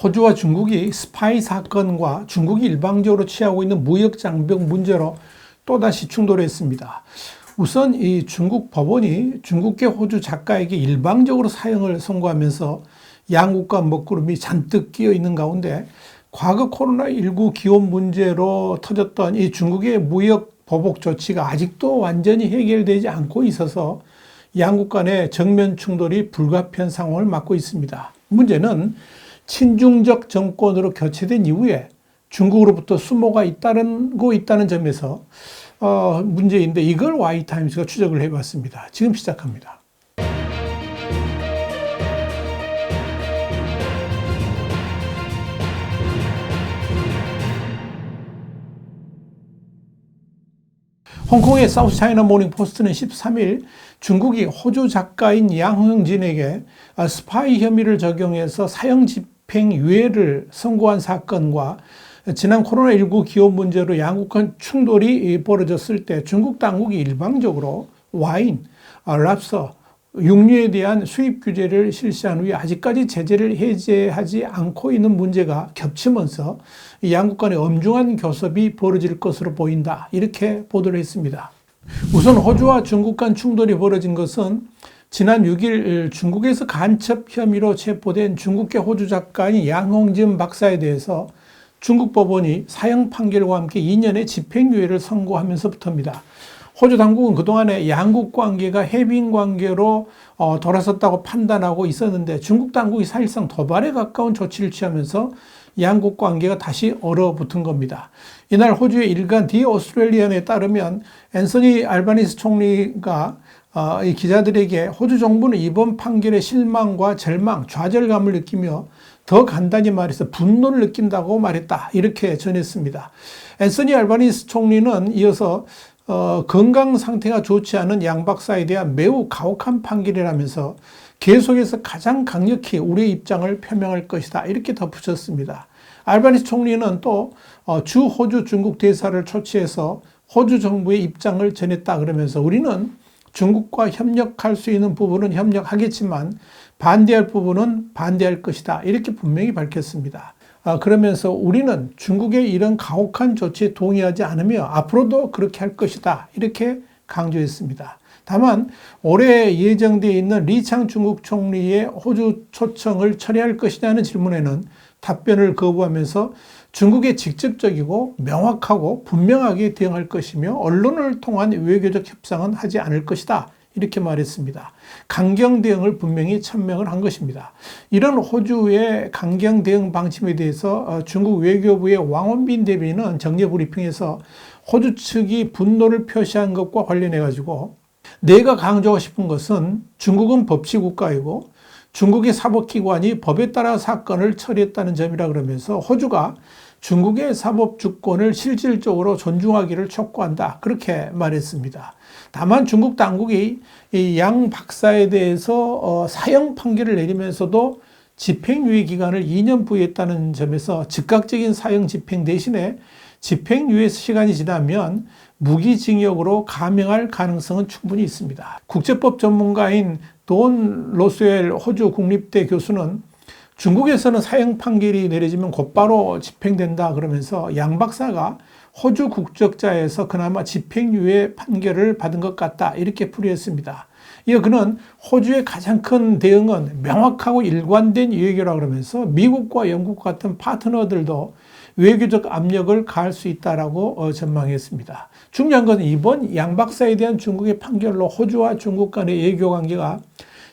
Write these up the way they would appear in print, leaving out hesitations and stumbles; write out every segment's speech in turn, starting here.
호주와 중국이 스파이 사건과 중국이 일방적으로 취하고 있는 무역 장벽 문제로 또다시 충돌했습니다. 우선 이 중국 법원이 중국계 호주 작가에게 일방적으로 사형을 선고하면서 양국 간 먹구름이 잔뜩 끼어 있는 가운데 과거 코로나19 기업 문제로 터졌던 이 중국의 무역 보복 조치가 아직도 완전히 해결되지 않고 있어서 양국 간의 정면 충돌이 불가피한 상황을 맞고 있습니다. 문제는 친중적 정권으로 교체된 이후에 중국으로부터 수모가 잇따르고 있다는 점에서 문제인데 이걸 Y타임스가 추적을 해봤습니다. 지금 시작합니다. 홍콩의 사우스차이나 모닝포스트는 13일 중국이 호주 작가인 양흥진에게 스파이 혐의를 적용해서 사형 집행유예를 선고한 사건과 지난 코로나19 기업 문제로 양국 간 충돌이 벌어졌을 때 중국 당국이 일방적으로 와인, 랍스터, 육류에 대한 수입 규제를 실시한 후에 아직까지 제재를 해제하지 않고 있는 문제가 겹치면서 양국 간의 엄중한 교섭이 벌어질 것으로 보인다. 이렇게 보도를 했습니다. 우선 호주와 중국 간 충돌이 벌어진 것은 지난 6일 중국에서 간첩 혐의로 체포된 중국계 호주 작가인 양홍진 박사에 대해서 중국 법원이 사형 판결과 함께 2년의 집행유예를 선고하면서부터입니다. 호주 당국은 그동안에 양국 관계가 해빙 관계로 돌아섰다고 판단하고 있었는데 중국 당국이 사실상 도발에 가까운 조치를 취하면서 양국 관계가 다시 얼어붙은 겁니다. 이날 호주의 일간 디 오스트레일리언에 따르면 앤서니 알바니스 총리가 이 기자들에게 호주 정부는 이번 판결에 실망과 절망, 좌절감을 느끼며 더 간단히 말해서 분노를 느낀다고 말했다. 이렇게 전했습니다. 앤서니 알바니스 총리는 이어서 건강 상태가 좋지 않은 양 박사에 대한 매우 가혹한 판결이라면서 계속해서 가장 강력히 우리의 입장을 표명할 것이다. 이렇게 덧붙였습니다. 알바니스 총리는 또 주 호주 중국 대사를 초치해서 호주 정부의 입장을 전했다 그러면서 우리는 중국과 협력할 수 있는 부분은 협력하겠지만 반대할 부분은 반대할 것이다. 이렇게 분명히 밝혔습니다. 그러면서 우리는 중국의 이런 가혹한 조치에 동의하지 않으며 앞으로도 그렇게 할 것이다. 이렇게 강조했습니다. 다만 올해 예정되어 있는 리창 중국 총리의 호주 초청을 철회할 것이냐는 질문에는 답변을 거부하면서 중국에 직접적이고 명확하고 분명하게 대응할 것이며 언론을 통한 외교적 협상은 하지 않을 것이다. 이렇게 말했습니다. 강경 대응을 분명히 천명을 한 것입니다. 이런 호주의 강경 대응 방침에 대해서 중국 외교부의 왕원빈 대변인은 정례 브리핑에서 호주 측이 분노를 표시한 것과 관련해 가지고 내가 강조하고 싶은 것은 중국은 법치국가이고 중국의 사법기관이 법에 따라 사건을 처리했다는 점이라 그러면서 호주가 중국의 사법 주권을 실질적으로 존중하기를 촉구한다. 그렇게 말했습니다. 다만 중국 당국이 이 양 박사에 대해서 사형 판결을 내리면서도 집행유예 기간을 2년 부여했다는 점에서 즉각적인 사형 집행 대신에 집행유예 시간이 지나면 무기징역으로 감형할 가능성은 충분히 있습니다. 국제법 전문가인 돈 로스웰 호주 국립대 교수는 중국에서는 사형 판결이 내려지면 곧바로 집행된다 그러면서 양 박사가 호주 국적자에서 그나마 집행유예 판결을 받은 것 같다 이렇게 풀이했습니다. 이어 그는 호주의 가장 큰 대응은 명확하고 일관된 외교라 그러면서 미국과 영국 같은 파트너들도 외교적 압력을 가할 수 있다라고 전망했습니다. 중요한 건 이번 양 박사에 대한 중국의 판결로 호주와 중국 간의 외교 관계가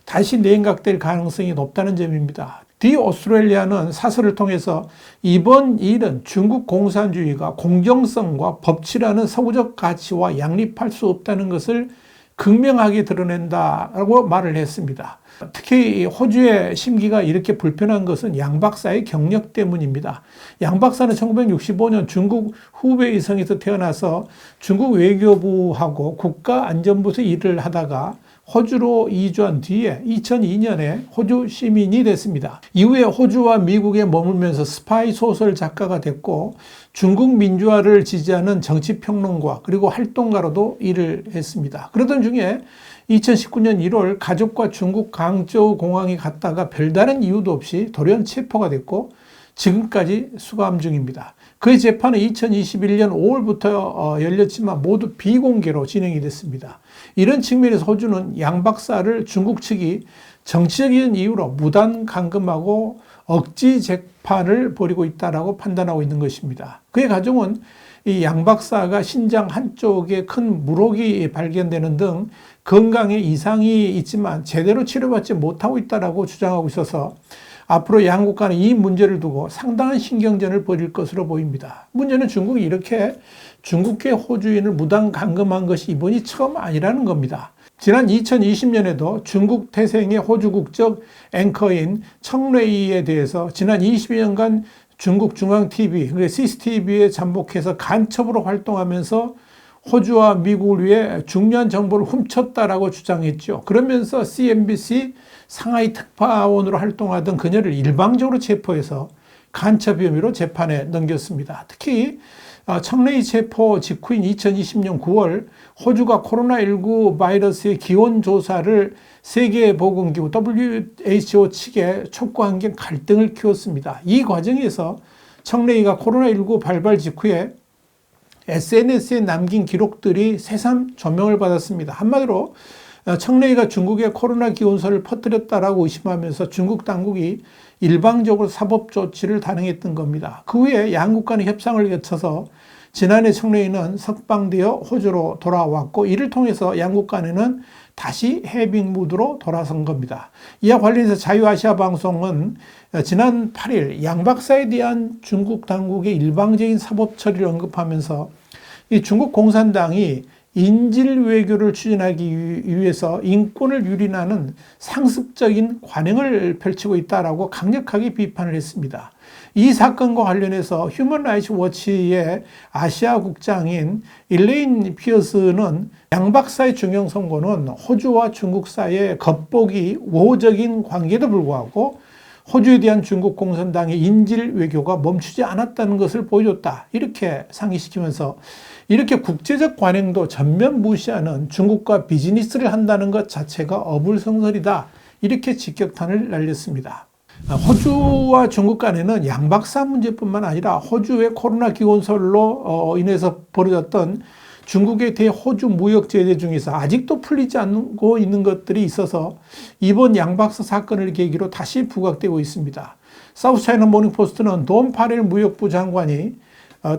다시 냉각될 가능성이 높다는 점입니다. 디 오스트레일리아는 사설을 통해서 이번 일은 중국 공산주의가 공정성과 법치라는 서구적 가치와 양립할 수 없다는 것을 극명하게 드러낸다라고 말을 했습니다. 특히 호주의 심기가 이렇게 불편한 것은 양 박사의 경력 때문입니다. 양 박사는 1965년 중국 후베이 성에서 태어나서 중국 외교부하고 국가안전부에서 일을 하다가 호주로 이주한 뒤에 2002년에 호주 시민이 됐습니다. 이후에 호주와 미국에 머물면서 스파이 소설 작가가 됐고 중국 민주화를 지지하는 정치평론가 그리고 활동가로도 일을 했습니다. 그러던 중에 2019년 1월 가족과 중국 광저우 공항에 갔다가 별다른 이유도 없이 돌연 체포가 됐고 지금까지 수감 중입니다. 그의 재판은 2021년 5월부터 열렸지만 모두 비공개로 진행이 됐습니다. 이런 측면에서 호주는 양 박사를 중국 측이 정치적인 이유로 무단 감금하고 억지 재판을 벌이고 있다고 판단하고 있는 것입니다. 그의 가족은 이 양 박사가 신장 한쪽에 큰 물혹이 발견되는 등 건강에 이상이 있지만 제대로 치료받지 못하고 있다고 주장하고 있어서 앞으로 양국 간의 이 문제를 두고 상당한 신경전을 벌일 것으로 보입니다. 문제는 중국이 이렇게 중국계 호주인을 무단 감금한 것이 이번이 처음 아니라는 겁니다. 지난 2020년에도 중국 태생의 호주 국적 앵커인 청레이에 대해서 지난 20년간 중국 중앙TV, CCTV에 잠복해서 간첩으로 활동하면서 호주와 미국을 위해 중요한 정보를 훔쳤다라고 주장했죠. 그러면서 CNBC 상하이 특파원으로 활동하던 그녀를 일방적으로 체포해서 간첩 혐의로 재판에 넘겼습니다. 특히 청레이 체포 직후인 2020년 9월 호주가 코로나19 바이러스의 기원 조사를 세계보건기구 WHO 측에 촉구한 게 갈등을 키웠습니다. 이 과정에서 청레이가 코로나19 발발 직후에 SNS에 남긴 기록들이 새삼 조명을 받았습니다. 한마디로 청레이가 중국의 코로나 기원서를 퍼뜨렸다라고 의심하면서 중국 당국이 일방적으로 사법 조치를 단행했던 겁니다. 그 후에 양국 간의 협상을 거쳐서 지난해 청레이는 석방되어 호주로 돌아왔고 이를 통해서 양국 간에는 다시 해빙 무드로 돌아선 겁니다. 이와 관련해서 자유아시아 방송은 지난 8일 양 박사에 대한 중국 당국의 일방적인 사법 처리를 언급하면서 이 중국 공산당이 인질 외교를 추진하기 위해서 인권을 유린하는 상습적인 관행을 펼치고 있다라고 강력하게 비판을 했습니다. 이 사건과 관련해서 휴먼 라이츠 워치의 아시아 국장인 일레인 피어스는 양 박사의 중형 선고는 호주와 중국 사이의 겉보기 우호적인 관계에도 불구하고 호주에 대한 중국 공산당의 인질 외교가 멈추지 않았다는 것을 보여줬다. 이렇게 상기시키면서 이렇게 국제적 관행도 전면 무시하는 중국과 비즈니스를 한다는 것 자체가 어불성설이다. 이렇게 직격탄을 날렸습니다. 호주와 중국 간에는 양 박사 문제뿐만 아니라 호주의 코로나 기원설로 인해서 벌어졌던 중국의 대호주 무역 제재 중에서 아직도 풀리지 않고 있는 것들이 있어서 이번 양 박사 사건을 계기로 다시 부각되고 있습니다. 사우스차이나 모닝포스트는 돈 파렐 무역부 장관이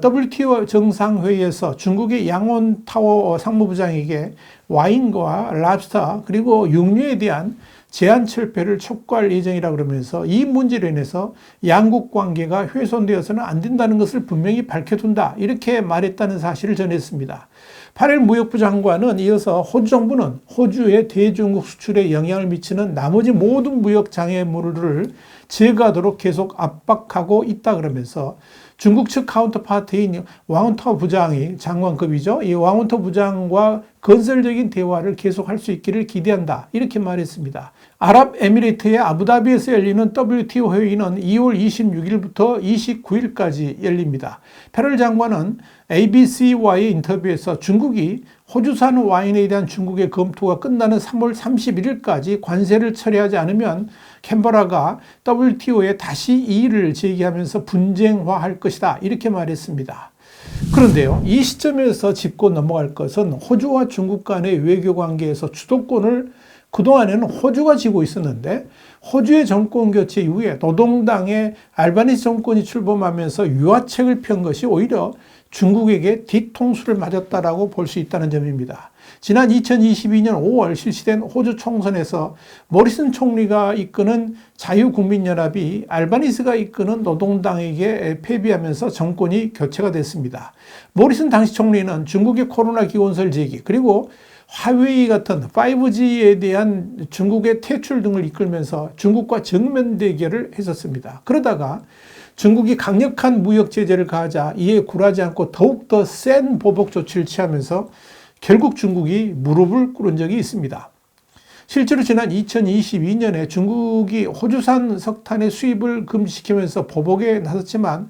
WTO 정상회의에서 중국의 양원타워 상무부장에게 와인과 랍스터 그리고 육류에 대한 제한 철폐를 촉구할 예정이라 그러면서 이 문제로 인해서 양국 관계가 훼손되어서는 안 된다는 것을 분명히 밝혀둔다. 이렇게 말했다는 사실을 전했습니다. 파렐 무역부 장관은 이어서 호주 정부는 호주의 대중국 수출에 영향을 미치는 나머지 모든 무역 장애물을 제거하도록 계속 압박하고 있다 그러면서 중국 측 카운터파트인 왕원터 부장이 장관급이죠. 이 왕원터 부장과 건설적인 대화를 계속할 수 있기를 기대한다. 이렇게 말했습니다. 아랍에미리트의 아부다비에서 열리는 WTO 회의는 2월 26일부터 29일까지 열립니다. 페럴 장관은 ABC와의 인터뷰에서 중국이 호주산 와인에 대한 중국의 검토가 끝나는 3월 31일까지 관세를 처리하지 않으면 캔버라가 WTO에 다시 이의를 제기하면서 분쟁화할 것이다. 이렇게 말했습니다. 그런데요, 이 시점에서 짚고 넘어갈 것은 호주와 중국 간의 외교 관계에서 주도권을 그동안에는 호주가 쥐고 있었는데 호주의 정권 교체 이후에 노동당의 알바니스 정권이 출범하면서 유화책을 편 것이 오히려 중국에게 뒤통수를 맞았다라고 볼 수 있다는 점입니다. 지난 2022년 5월 실시된 호주 총선에서 모리슨 총리가 이끄는 자유국민연합이 알바니스가 이끄는 노동당에게 패배하면서 정권이 교체가 됐습니다. 모리슨 당시 총리는 중국의 코로나 기원설 제기 그리고 화웨이 같은 5G에 대한 중국의 퇴출 등을 이끌면서 중국과 정면 대결을 했었습니다. 그러다가 중국이 강력한 무역 제재를 가하자 이에 굴하지 않고 더욱더 센 보복 조치를 취하면서 결국 중국이 무릎을 꿇은 적이 있습니다. 실제로 지난 2022년에 중국이 호주산 석탄의 수입을 금지시키면서 보복에 나섰지만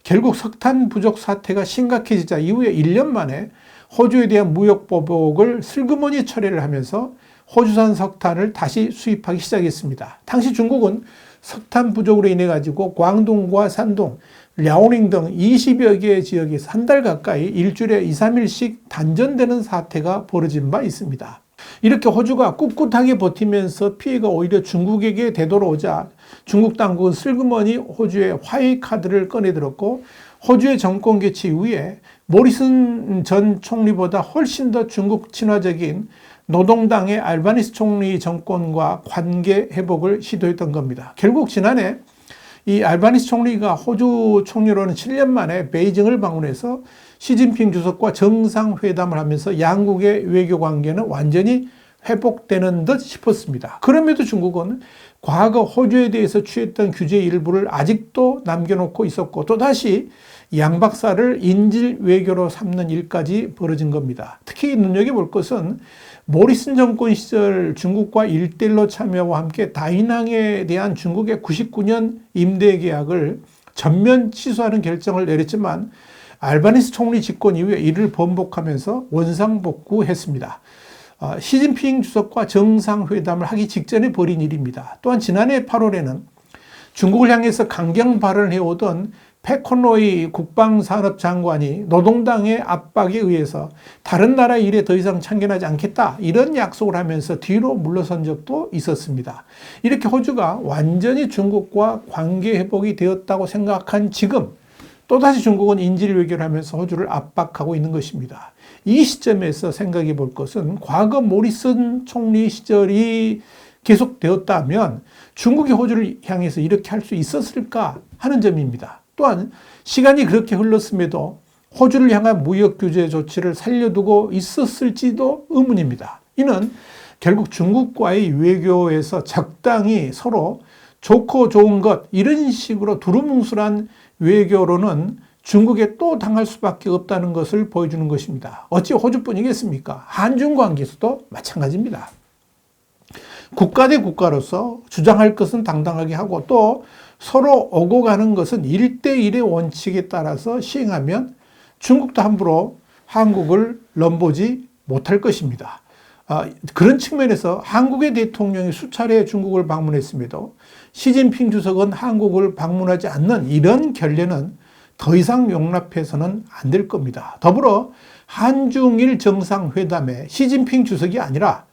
결국 석탄 부족 사태가 심각해지자 이후에 1년 만에 호주에 대한 무역 보복을 슬그머니 처리를 하면서 호주산 석탄을 다시 수입하기 시작했습니다. 당시 중국은 석탄 부족으로 인해 가지고 광둥과 산둥, 랴오닝 등 20여 개의 지역에서 한 달 가까이 일주일에 2, 3일씩 단전되는 사태가 벌어진 바 있습니다. 이렇게 호주가 꿋꿋하게 버티면서 피해가 오히려 중국에게 되돌아오자 중국 당국은 슬그머니 호주의 화해 카드를 꺼내들었고, 호주의 정권 개최 이후에 모리슨 전 총리보다 훨씬 더 중국 친화적인 노동당의 알바니스 총리 정권과 관계 회복을 시도했던 겁니다. 결국 지난해 이 알바니스 총리가 호주 총리로는 7년 만에 베이징을 방문해서 시진핑 주석과 정상회담을 하면서 양국의 외교 관계는 완전히 회복되는 듯 싶었습니다. 그럼에도 중국은 과거 호주에 대해서 취했던 규제 일부를 아직도 남겨놓고 있었고, 또다시 양 박사를 인질 외교로 삼는 일까지 벌어진 겁니다. 특히 눈여겨볼 것은 모리슨 정권 시절 중국과 1대1로 참여와 함께 다인항에 대한 중국의 99년 임대 계약을 전면 취소하는 결정을 내렸지만, 알바니스 총리 집권 이후에 이를 번복하면서 원상복구했습니다. 시진핑 주석과 정상회담을 하기 직전에 벌인 일입니다. 또한 지난해 8월에는 중국을 향해서 강경 발언을 해오던 패컨로이 국방산업장관이 노동당의 압박에 의해서 다른 나라 일에 더 이상 참견하지 않겠다, 이런 약속을 하면서 뒤로 물러선 적도 있었습니다. 이렇게 호주가 완전히 중국과 관계 회복이 되었다고 생각한 지금 또다시 중국은 인질 외교를 하면서 호주를 압박하고 있는 것입니다. 이 시점에서 생각해 볼 것은 과거 모리슨 총리 시절이 계속되었다면 중국이 호주를 향해서 이렇게 할 수 있었을까 하는 점입니다. 또한 시간이 그렇게 흘렀음에도 호주를 향한 무역 규제 조치를 살려두고 있었을지도 의문입니다. 이는 결국 중국과의 외교에서 적당히 서로 좋고 좋은 것, 이런 식으로 두루뭉술한 외교로는 중국에 또 당할 수밖에 없다는 것을 보여주는 것입니다. 어찌 호주뿐이겠습니까? 한중 관계에서도 마찬가지입니다. 국가 대 국가로서 주장할 것은 당당하게 하고, 또 서로 오고 가는 것은 1대1의 원칙에 따라서 시행하면 중국도 함부로 한국을 넘보지 못할 것입니다. 그런 측면에서 한국의 대통령이 수차례 중국을 방문했음에도 시진핑 주석은 한국을 방문하지 않는 이런 결례는 더 이상 용납해서는 안 될 겁니다. 더불어 한중일 정상회담에 시진핑 주석이 아니라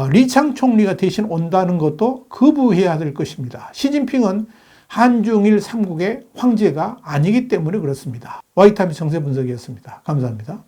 리창 총리가 대신 온다는 것도 거부해야 될 것입니다. 시진핑은 한중일 3국의 황제가 아니기 때문에 그렇습니다. 와이타임즈 정세 분석이었습니다. 감사합니다.